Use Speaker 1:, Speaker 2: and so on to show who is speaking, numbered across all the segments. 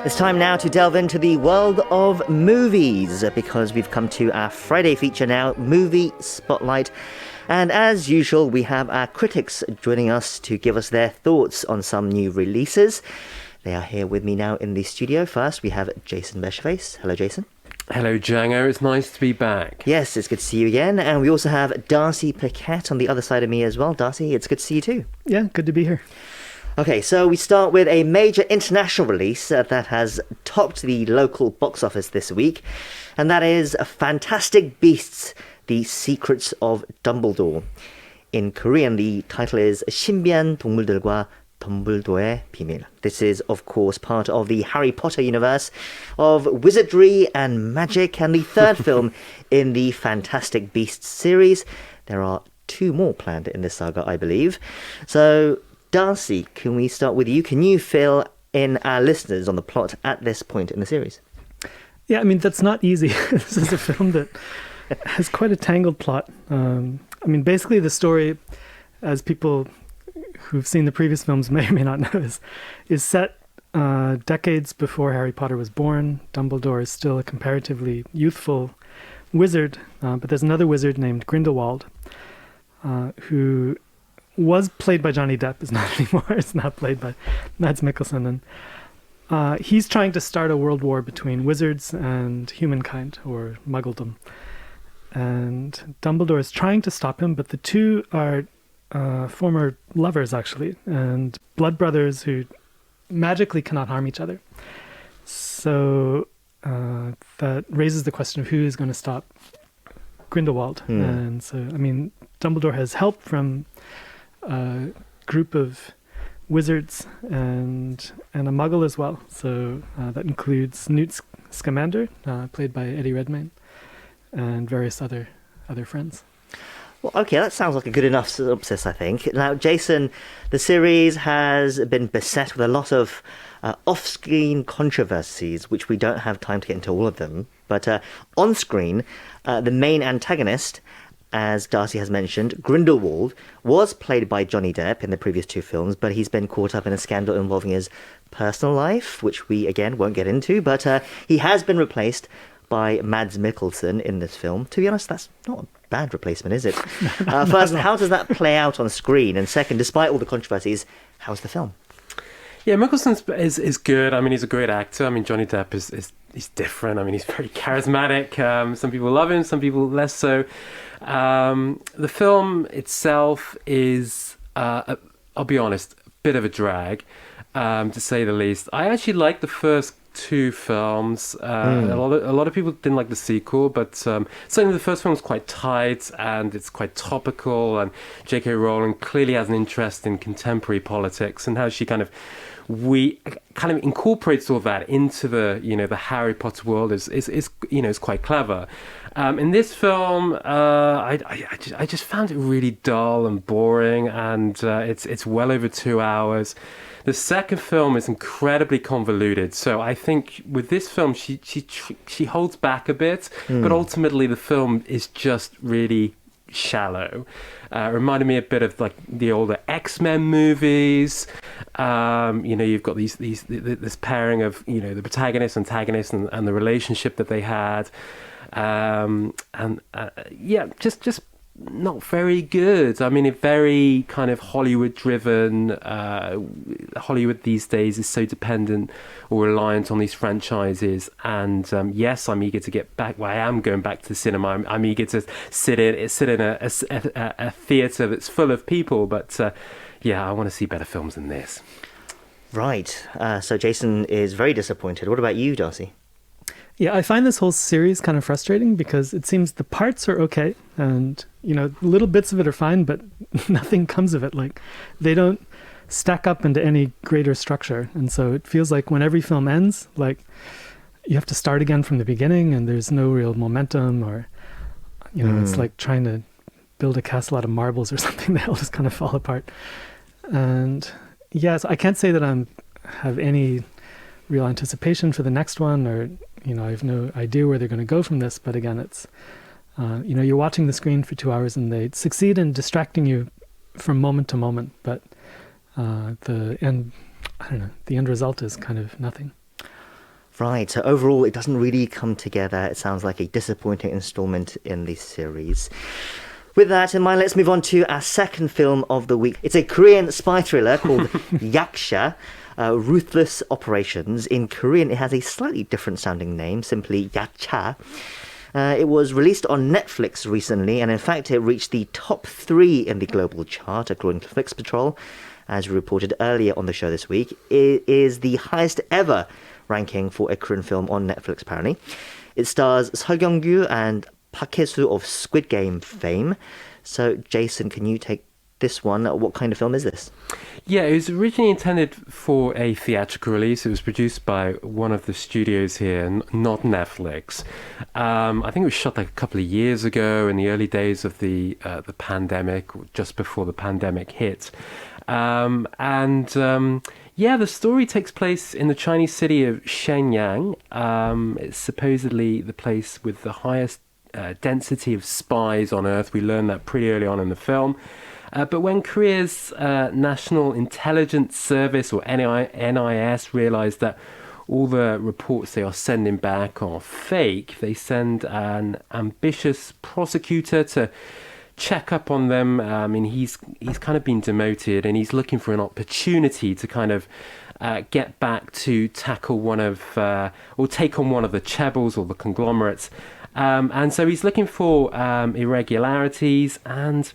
Speaker 1: It's time now to delve into the world of movies because we've come to our Friday feature now, Movie Spotlight. And as usual, we have our critics joining us to give us their thoughts on some new releases. They are here with me now in the studio. First, we have Jason Bechervaise. Hello, Jason.
Speaker 2: Hello, Django. It's nice to be back.
Speaker 1: Yes, it's good to see you again. And we also have Darcy Paquet on the other side of me as well. Darcy, it's good to see you too.
Speaker 3: Yeah, good to be here.
Speaker 1: Okay, so we start with a major international release that has topped the local box office this week, and that is Fantastic Beasts: The Secrets of Dumbledore. In Korean, the title is 신비한 동물들과 덤블도어의 비밀. This is, of course, part of the Harry Potter universe of wizardry and magic, and the third film in the Fantastic Beasts series. There are 2 more planned in this saga, I believe. So, Darcy, can we start with you? Can you fill in our listeners on the plot at this point in the series?
Speaker 3: Yeah, I mean, that's not easy. This is a film that has quite a tangled plot. Basically the story, as people who've seen the previous films may or may not know, is set decades before Harry Potter was born. Dumbledore is still a comparatively youthful wizard, but there's another wizard named Grindelwald, who was played by Johnny Depp, is not anymore. It's now played by Mads Mikkelsen. And he's trying to start a world war between wizards and humankind, or muggledom. And Dumbledore is trying to stop him, but the two are former lovers, actually, and blood brothers who magically cannot harm each other. So that raises the question of who is going to stop Grindelwald. And so, Dumbledore has help from a group of wizards and a muggle as well. So that includes Newt Scamander, played by Eddie Redmayne, and various other friends.
Speaker 1: Well, okay, that sounds like a good enough synopsis, I think. Now, Jason, the series has been beset with a lot of off-screen controversies, which we don't have time to get into all of them. But on-screen, the main antagonist, as Darcy has mentioned, Grindelwald, was played by Johnny Depp in the previous 2 films, but he's been caught up in a scandal involving his personal life, which we, again, won't get into. But he has been replaced by Mads Mikkelsen in this film. To be honest, that's not a bad replacement, is it? First, how does that play out on screen? And second, despite all the controversies, how's the film?
Speaker 2: Yeah, Mikkelsen is good. He's a great actor. Johnny Depp is different. He's very charismatic. Some people love him, some people less so. The film itself is, I'll be honest, a bit of a drag, to say the least. I actually like the first 2 films. A lot of people didn't like the sequel, but certainly the first film was quite tight and it's quite topical, and J.K. Rowling clearly has an interest in contemporary politics and how she kind of incorporates all that into the Harry Potter world is quite clever. In this film, I just found it really dull and boring, and it's well over 2 hours. The second film is incredibly convoluted, so I think with this film she holds back a bit, but ultimately the film is just really shallow. Reminded me a bit of like the older X-Men movies. You've got this pairing of the protagonist, antagonist, and the relationship that they had, just not very good. A very kind of Hollywood-driven. Hollywood these days is so dependent or reliant on these franchises. And yes, I'm eager to get back. Well, I am going back to the cinema. I'm eager to sit in a theatre that's full of people. But I want to see better films than this.
Speaker 1: Right. So Jason is very disappointed. What about you, Darcy?
Speaker 3: Yeah, I find this whole series kind of frustrating because it seems the parts are okay and, little bits of it are fine, but nothing comes of it. Like, they don't stack up into any greater structure. And so it feels like when every film ends, like, you have to start again from the beginning and there's no real momentum, or, it's like trying to build a castle out of marbles or something. They all just kind of fall apart. And yes, I can't say that I have any real anticipation for the next one, or I have no idea where they're going to go from this. But again, it's you're watching the screen for 2 hours and they succeed in distracting you from moment to moment, but the end result is kind of nothing.
Speaker 1: Right, so overall it doesn't really come together. It sounds like a disappointing installment in the series. With that in mind, let's move on to our second film of the week. It's a Korean spy thriller called Yaksha, Ruthless Operations. In Korean, it has a slightly different sounding name, simply Yaksha. It was released on Netflix recently, and in fact, it reached the top 3 in the global chart, according to Flix Patrol, as we reported earlier on the show this week. It is the highest ever ranking for a Korean film on Netflix, apparently. It stars Seol Kyung-gu and Paquet of Squid Game fame. So, Jason, can you take this one? What kind of film is this?
Speaker 2: Yeah, it was originally intended for a theatrical release. It was produced by one of the studios here, not Netflix. I think it was shot like a couple of years ago in the early days of the pandemic, just before the pandemic hit. Yeah, the story takes place in the Chinese city of Shenyang. It's supposedly the place with the highest density of spies on Earth. We learned that pretty early on in the film. But when Korea's National Intelligence Service, or NIS, realized that all the reports they are sending back are fake, they send an ambitious prosecutor to check up on them. I mean, he's kind of been demoted, and he's looking for an opportunity to kind of get back to tackle or take on one of the chaebols or the conglomerates. And so he's looking for irregularities, and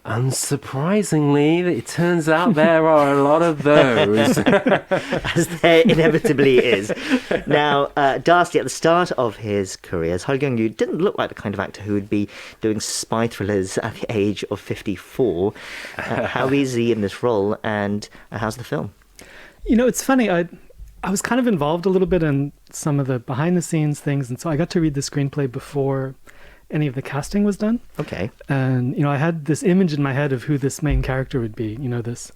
Speaker 2: unsurprisingly, it turns out there are a lot of those.
Speaker 1: As there inevitably is. Now, Darcy, at the start of his career, Seol Kyung-gu didn't look like the kind of actor who would be doing spy thrillers at the age of 54. How is he in this role, and how's the film?
Speaker 3: You know, it's funny. I was kind of involved a little bit in some of the behind-the-scenes things, and so I got to read the screenplay before any of the casting was done.
Speaker 1: Okay.
Speaker 3: And, you know, I had this image in my head of who this main character would be, you know, this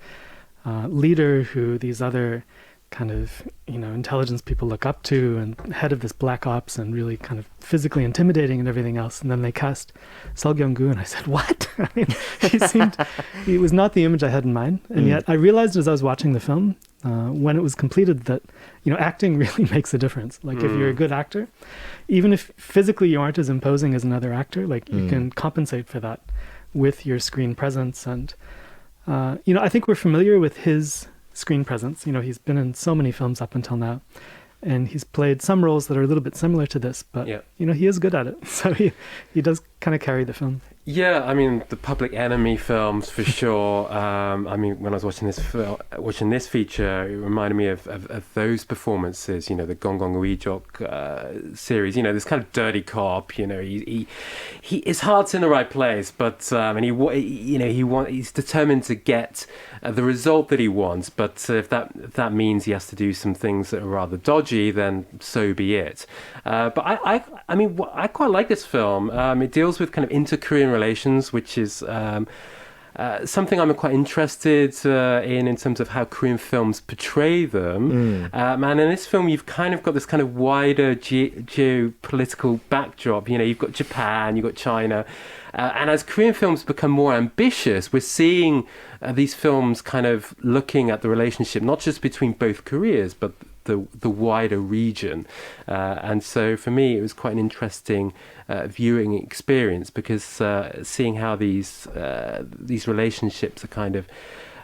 Speaker 3: leader who these other kind of, you know, intelligence people look up to, and head of this black ops, and really kind of physically intimidating and everything else. And then they cast Seol Kyung-gu, and I said, what? I mean, he was not the image I had in mind. And yet I realized as I was watching the film, when it was completed, that, you know, acting really makes a difference. Like if you're a good actor, even if physically you aren't as imposing as another actor, like you can compensate for that with your screen presence. And, you know, I think we're familiar with his screen presence. You know, he's been in so many films up until now, and he's played some roles that are a little bit similar to this, but, you know, he is good at it. So he does kind of carry the film.
Speaker 2: Yeah, I mean, the Public Enemy films for sure. I mean, when I was watching this feature, it reminded me of those performances. You know, the Gong Gong Uijok series. You know, this kind of dirty cop. You know, he his heart's in the right place, but and he's determined to get the result that he wants. But if that means he has to do some things that are rather dodgy, then so be it. But I mean, I quite like this film. It deals with kind of inter-Korean relations, which is something I'm quite interested in terms of how Korean films portray them. And in this film, you've kind of got this kind of wider geopolitical backdrop. You know, you've got Japan, you've got China. And as Korean films become more ambitious, we're seeing these films kind of looking at the relationship, not just between both Koreas, but the wider region. And so for me, it was quite an interesting viewing experience, because seeing how these relationships are kind of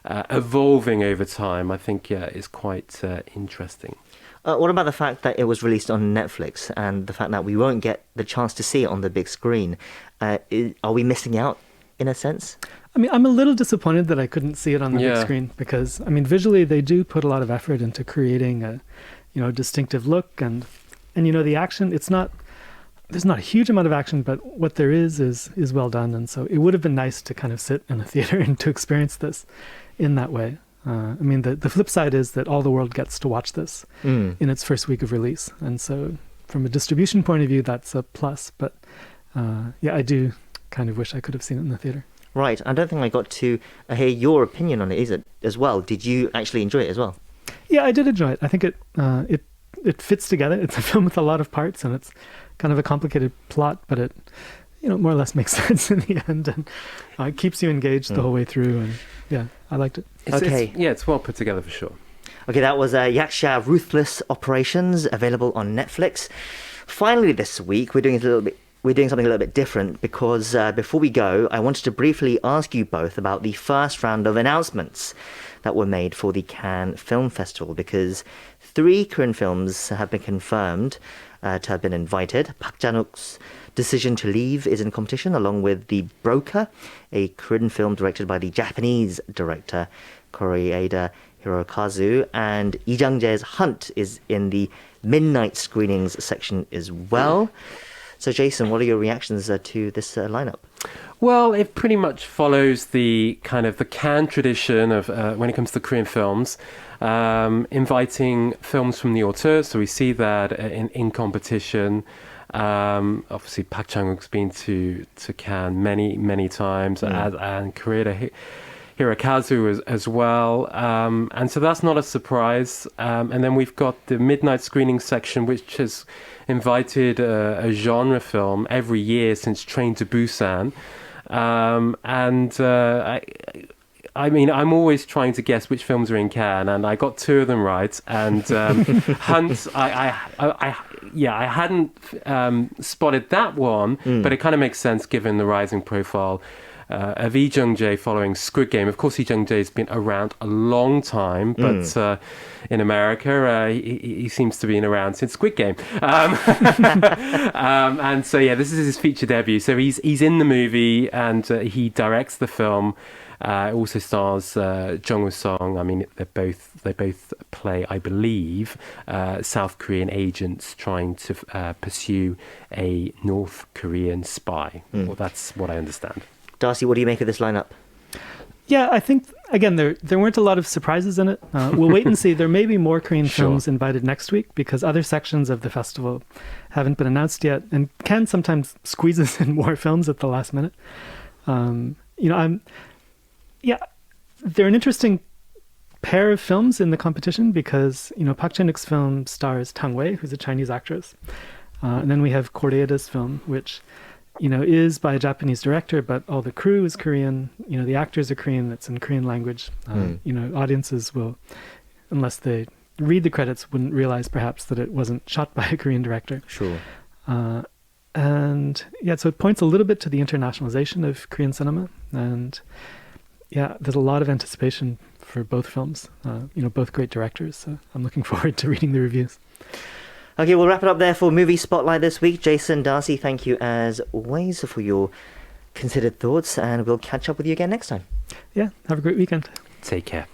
Speaker 2: evolving over time, I think is quite interesting.
Speaker 1: What about the fact that it was released on Netflix, and the fact that we won't get the chance to see it on the big screen? Are we missing out in a sense?
Speaker 3: I mean, I'm a little disappointed that I couldn't see it on the big screen, because, I mean, visually they do put a lot of effort into creating a, you know, distinctive look, and you know, the action, there's not a huge amount of action, but what there is well done. And so it would have been nice to kind of sit in a theater and to experience this in that way. I mean, the flip side is that all the world gets to watch this in its first week of release. And so from a distribution point of view, that's a plus. But yeah, I do kind of wish I could have seen it in the theater.
Speaker 1: Right. I don't think I got to hear your opinion on it, is it, as well? Did you actually enjoy it as well?
Speaker 3: Yeah, I did enjoy it. I think it fits together. It's a film with a lot of parts, and it's kind of a complicated plot, but it, you know, more or less makes sense in the end, and it keeps you engaged the whole way through. And yeah, I liked it.
Speaker 1: Okay.
Speaker 2: It's well put together for sure.
Speaker 1: Okay, that was Yaksha Ruthless Operations, available on Netflix. Finally, this week we're doing something a little bit different because before we go, I wanted to briefly ask you both about the first round of announcements that were made for the Cannes Film Festival, because 3 Korean films have been confirmed to have been invited. Park Chan-wook's Decision to Leave is in competition, along with The Broker, a Korean film directed by the Japanese director Koreeda Hirokazu, and Lee Jung-jae's Hunt is in the midnight screenings section as well. So, Jason, what are your reactions to this lineup?
Speaker 2: Well, it pretty much follows the kind of the Cannes tradition of when it comes to Korean films, inviting films from the auteurs. So we see that in competition. Obviously, Park Chan-wook's been to Cannes many times, and Koreeda Hirokazu as well. And so that's not a surprise. And then we've got the midnight screening section, which has invited a genre film every year since Train to Busan. I mean, I'm always trying to guess which films are in Cannes, and I got 2 of them right. And Hunt, I hadn't spotted that one, but it kind of makes sense given the rising profile of Lee Jung-jae following Squid Game. Of course, Lee Jung-jae's been around a long time, but in America, he seems to have been around since Squid Game. And so, yeah, this is his feature debut. So he's in the movie, and he directs the film. It also stars Jung Woo-sung. I mean, they both play, I believe, South Korean agents trying to pursue a North Korean spy. Well, that's what I understand.
Speaker 1: Darcy, what do you make of this lineup?
Speaker 3: Yeah, I think, again, there weren't a lot of surprises in it. We'll wait and see. There may be more Korean films invited next week because other sections of the festival haven't been announced yet. And Cannes sometimes squeezes in more films at the last minute. They're an interesting pair of films in the competition because, Park Chan-wook's film stars Tang Wei, who's a Chinese actress. And then we have Koreeda's film, which is by a Japanese director, but all the crew is Korean. The actors are Korean. It's in Korean language. Audiences will, unless they read the credits, wouldn't realize perhaps that it wasn't shot by a Korean director.
Speaker 1: Sure.
Speaker 3: So it points a little bit to the internationalization of Korean cinema. And yeah, there's a lot of anticipation for both films. Both great directors. So I'm looking forward to reading the reviews.
Speaker 1: Okay, we'll wrap it up there for Movie Spotlight this week. Jason, Darcy, thank you as always for your considered thoughts, and we'll catch up with you again next time.
Speaker 3: Yeah, have a great weekend.
Speaker 2: Take care.